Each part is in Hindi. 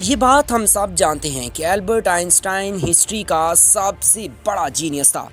ये बात हम सब जानते हैं कि एल्बर्ट आइंस्टाइन हिस्ट्री का सबसे बड़ा जीनियस था।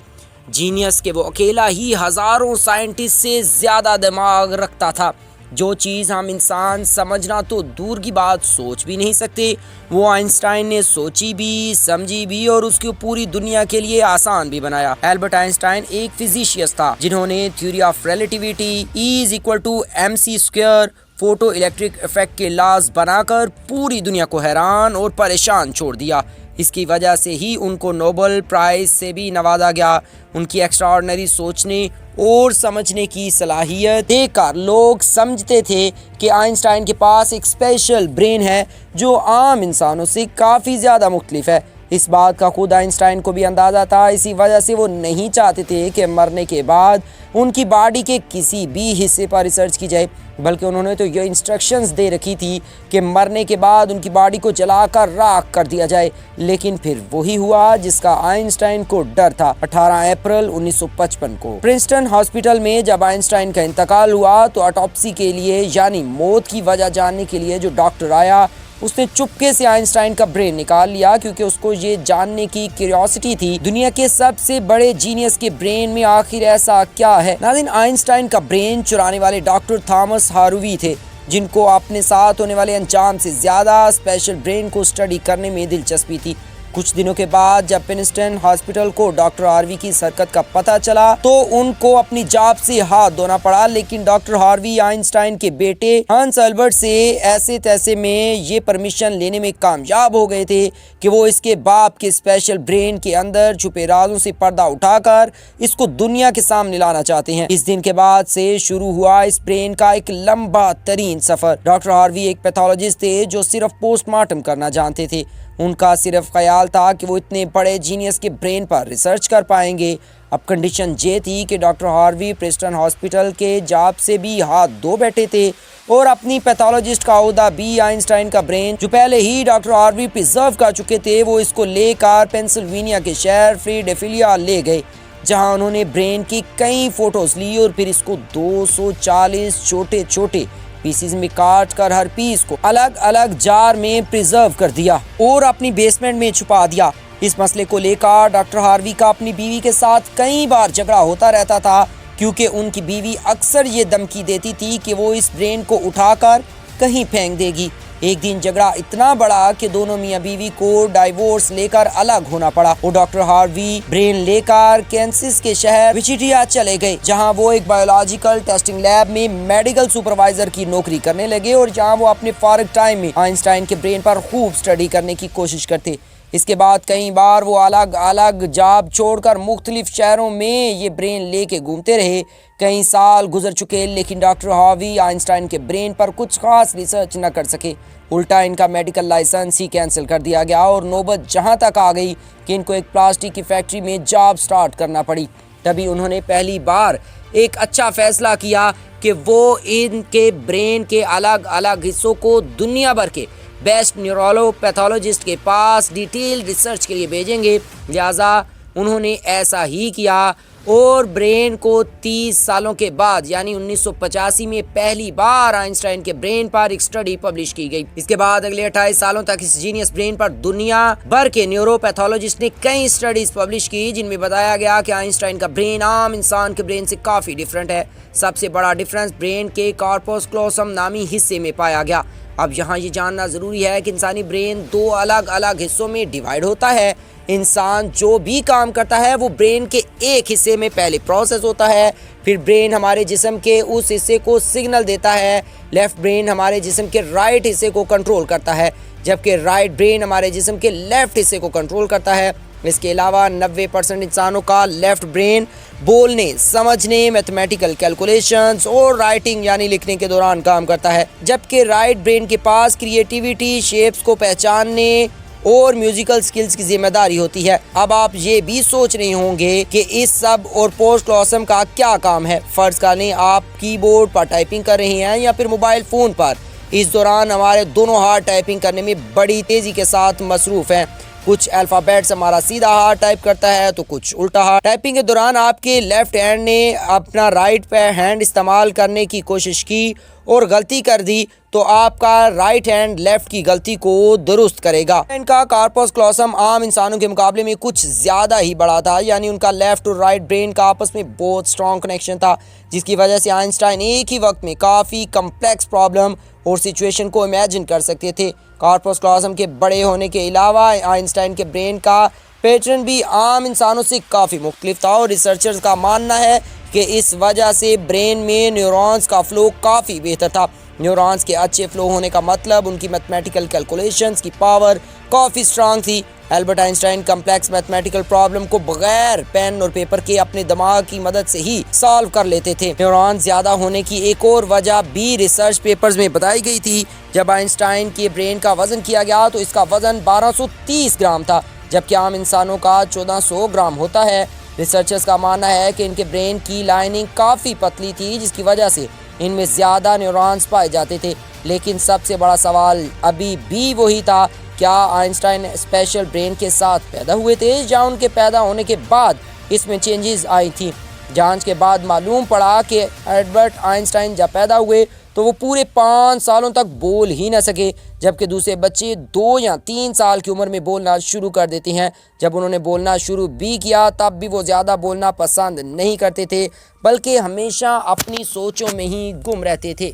जीनियस के वो अकेला ही हजारों साइंटिस्ट से ज़्यादा दिमाग रखता था। जो चीज़ हम इंसान समझना तो दूर की बात सोच भी नहीं सकते, वो आइंस्टाइन ने सोची भी, समझी भी और उसको पूरी दुनिया के लिए आसान भी बनाया। एल्बर्ट आइंस्टाइन एक फिजिशियस था जिन्होंने theory of relativity, E is equal to mc², photo electric effect के लॉज बनाकर पूरी दुनिया को हैरान और परेशान छोड़ दिया। इसकी वजह से ही उनको नोबेल प्राइज से भी नवाजा गया। उनकी एक्स्ट्राऑर्डिनरी सोचने और समझने की सलाहियत देखकर लोग समझते थे कि आइंस्टाइन के पास एक स्पेशल ब्रेन है जो आम इंसानों से काफ़ी ज़्यादा मुख्तलिफ है। इस बात का खुद आइंस्टाइन को भी अंदाज़ा था। इसी वजह से वो नहीं चाहते थे कि मरने के बाद उनकी बॉडी के किसी भी हिस्से पर रिसर्च की जाए, बल्कि उन्होंने तो ये इंस्ट्रक्शंस दे रखी थी कि मरने के बाद उनकी बॉडी को जलाकर राख कर दिया जाए। लेकिन फिर वही हुआ जिसका आइंस्टाइन को डर था। 18 अप्रैल 1955 को प्रिंसटन हॉस्पिटल में जब आइंस्टाइन का इंतकाल हुआ तो ऑटोप्सी के लिए यानी मौत की वजह जानने के लिए जो डॉक्टर आया उसने चुपके से आइंस्टाइन का ब्रेन निकाल लिया, क्योंकि उसको ये जानने की क्यूरियोसिटी थी दुनिया के सबसे बड़े जीनियस के ब्रेन में आखिर ऐसा क्या है। नाज़रीन, आइंस्टाइन का ब्रेन चुराने वाले डॉक्टर थॉमस हार्वी थे, जिनको अपने साथ होने वाले अंजाम से ज़्यादा स्पेशल ब्रेन को स्टडी करने में दिलचस्पी थी। कुछ दिनों के बाद जब प्रिंसटन हॉस्पिटल को डॉक्टर हार्वी की हरकत का पता चला तो उनको अपनी जॉब से हाथ धोना पड़ा। लेकिन डॉक्टर हार्वी आइंस्टाइन के बेटे हंस अल्बर्ट से ऐसे तैसे में ये परमिशन लेने में कामयाब हो गए थे कि वो इसके बाप के स्पेशल ब्रेन के अंदर छुपे राजों से पर्दा उठाकर इसको दुनिया के सामने लाना चाहते हैं। इस दिन के बाद से शुरू हुआ इस ब्रेन का एक लंबा तरीन सफर। डॉक्टर हार्वी एक पैथोलॉजिस्ट थे जो सिर्फ पोस्टमार्टम करना जानते थे। उनका सिर्फ ख्याल था कि वो इतने बड़े जीनियस के ब्रेन पर रिसर्च कर पाएंगे। अब कंडीशन ये थी कि डॉक्टर हार्वी प्रिंसटन हॉस्पिटल के जॉब से भी हाथ धो बैठे थे और अपनी पैथोलॉजिस्ट का ओहदा भी आइंस्टाइन का ब्रेन जो पहले ही डॉक्टर हार्वी प्रिजर्व कर चुके थे वो इसको लेकर पेंसिल्वेनिया के शहर फिलाडेल्फिया ले गए, जहां उन्होंने ब्रेन की कई फोटोज ली और फिर इसको 240 छोटे छोटे पीसीज में काट कर हर पीस को अलग अलग जार में प्रिजर्व कर दिया और अपनी बेसमेंट में छुपा दिया। इस मसले को लेकर डॉक्टर हार्वी का अपनी बीवी के साथ कई बार झगड़ा होता रहता था, क्योंकि उनकी बीवी अक्सर ये धमकी देती थी कि वो इस ब्रेन को उठाकर कहीं फेंक देगी। एक दिन झगड़ा इतना बड़ा कि दोनों मियां बीवी को डाइवोर्स लेकर अलग होना पड़ा। वो डॉक्टर हार्वी ब्रेन लेकर कैंसिस के शहर विचिटिया चले गए, जहां वो एक बायोलॉजिकल टेस्टिंग लैब में मेडिकल सुपरवाइजर की नौकरी करने लगे और जहां वो अपने फारिग टाइम में आइंस्टाइन के ब्रेन पर खूब स्टडी करने की कोशिश करते। इसके बाद कई बार वो अलग अलग जॉब छोड़कर मुख्तलिफ शहरों में ये ब्रेन लेके घूमते रहे। कई साल गुजर चुके लेकिन डॉक्टर हार्वी आइंस्टाइन के ब्रेन पर कुछ खास रिसर्च न कर सके। उल्टा इनका मेडिकल लाइसेंस ही कैंसिल कर दिया गया और नौबत जहां तक आ गई कि इनको एक प्लास्टिक की फैक्ट्री में जॉब स्टार्ट करना पड़ी। तभी उन्होंने पहली बार एक अच्छा फैसला किया कि वो इनके ब्रेन के अलग अलग हिस्सों को दुनिया भर के बेस्ट न्यूरोलो पैथोलॉजिस्ट के पास डिटेल रिसर्च के लिए भेजेंगे। लिहाजा उन्होंने ऐसा ही किया और ब्रेन को 30 सालों के बाद यानी 1985 में पहली बार आइंस्टाइन के ब्रेन पर एक स्टडी पब्लिश की गई। इसके बाद अगले 28 सालों तक इस जीनियस ब्रेन पर दुनिया भर के न्यूरोपैथोलॉजिस्ट ने कई स्टडीज पब्लिश की, जिनमें बताया गया कि आइंस्टाइन का ब्रेन आम इंसान के ब्रेन से काफी डिफरेंट है। सबसे बड़ा डिफरेंस ब्रेन के कॉर्पस क्लोसम नामी हिस्से में पाया गया। अब यहाँ ये जानना जरूरी है कि इंसानी ब्रेन 2 अलग अलग हिस्सों में डिवाइड होता है। इंसान जो भी काम करता है वो ब्रेन के एक हिस्से में पहले प्रोसेस होता है, फिर ब्रेन हमारे जिस्म के उस हिस्से को सिग्नल देता है। लेफ्ट ब्रेन हमारे जिस्म के राइट हिस्से को कंट्रोल करता है, जबकि राइट ब्रेन हमारे जिस्म के लेफ्ट हिस्से को कंट्रोल करता है। इसके अलावा 90% इंसानों का लेफ्ट ब्रेन बोलने, समझने, मैथमेटिकल कैलकुलेशंस और राइटिंग यानी लिखने के दौरान काम करता है, जबकि राइट ब्रेन के पास क्रिएटिविटी, शेप्स को पहचानने और म्यूजिकल स्किल्स की जिम्मेदारी होती है। अब आप ये भी सोच रहे होंगे कि इस सब और पोस्ट क्लोसम का क्या काम है। फर्ज कर लें आप कीबोर्ड पर टाइपिंग कर रहे हैं या फिर मोबाइल फोन पर। इस दौरान हमारे दोनों हाथ टाइपिंग करने में बड़ी तेजी के साथ मसरूफ हैं। कुछ अल्फाबेट्स हमारा सीधा हाथ टाइप करता है तो कुछ उल्टा हाथ। टाइपिंग के दौरान आपके लेफ्ट हैंड ने अपना राइट हैंड इस्तेमाल करने की कोशिश की और गलती कर दी तो आपका राइट हैंड लेफ्ट की गलती को दुरुस्त करेगा। इनका कार्पस क्लोसम आम इंसानों के मुकाबले में कुछ ज़्यादा ही बड़ा था, यानी उनका लेफ्ट और राइट ब्रेन का आपस में बहुत स्ट्रॉन्ग कनेक्शन था, जिसकी वजह से आइंस्टाइन एक ही वक्त में काफ़ी कम्प्लेक्स प्रॉब्लम और सिचुएशन को इमेजिन कर सकते थे। कार्पस क्लोसम के बड़े होने के अलावा आइंस्टाइन के ब्रेन का पैटर्न भी आम इंसानों से काफ़ी मुख्तलिफ था और रिसर्चर्स का मानना है कि इस वजह से ब्रेन में न्यूरॉन्स का फ्लो काफ़ी बेहतर था। न्यूरॉन्स के अच्छे फ्लो होने का मतलब उनकी मैथमेटिकल कैलकुलेशंस की पावर काफ़ी स्ट्रांग थी। Albert Einstein complex mathematical problem को बगैर पेन और पेपर के अपने दिमाग की मदद से ही सॉल्व कर लेते थे। न्यूरॉन्स ज़्यादा होने की एक और वजह भी रिसर्च पेपर्स में बताई गई थी। जब आइंस्टाइन के ब्रेन का वजन किया गया तो इसका वजन 1230 ग्राम था, जबकि आम इंसानों का 1400 ग्राम होता है। रिसर्चर्स का मानना है कि इनके ब्रेन की लाइनिंग काफ़ी पतली थी, जिसकी वजह से इनमें ज़्यादा न्यूरॉन्स पाए जाते थे। लेकिन सबसे बड़ा सवाल अभी भी वही था, क्या आइंस्टाइन स्पेशल ब्रेन के साथ पैदा हुए थे या उनके पैदा होने के बाद इसमें चेंजेस आई थी। जांच के बाद मालूम पड़ा कि एल्बर्ट आइंस्टाइन जब पैदा हुए तो वो पूरे 5 सालों तक बोल ही ना सके, जबकि दूसरे बच्चे 2 या 3 साल की उम्र में बोलना शुरू कर देते हैं। जब उन्होंने बोलना शुरू भी किया तब भी वो ज़्यादा बोलना पसंद नहीं करते थे, बल्कि हमेशा अपनी सोचों में ही गुम रहते थे।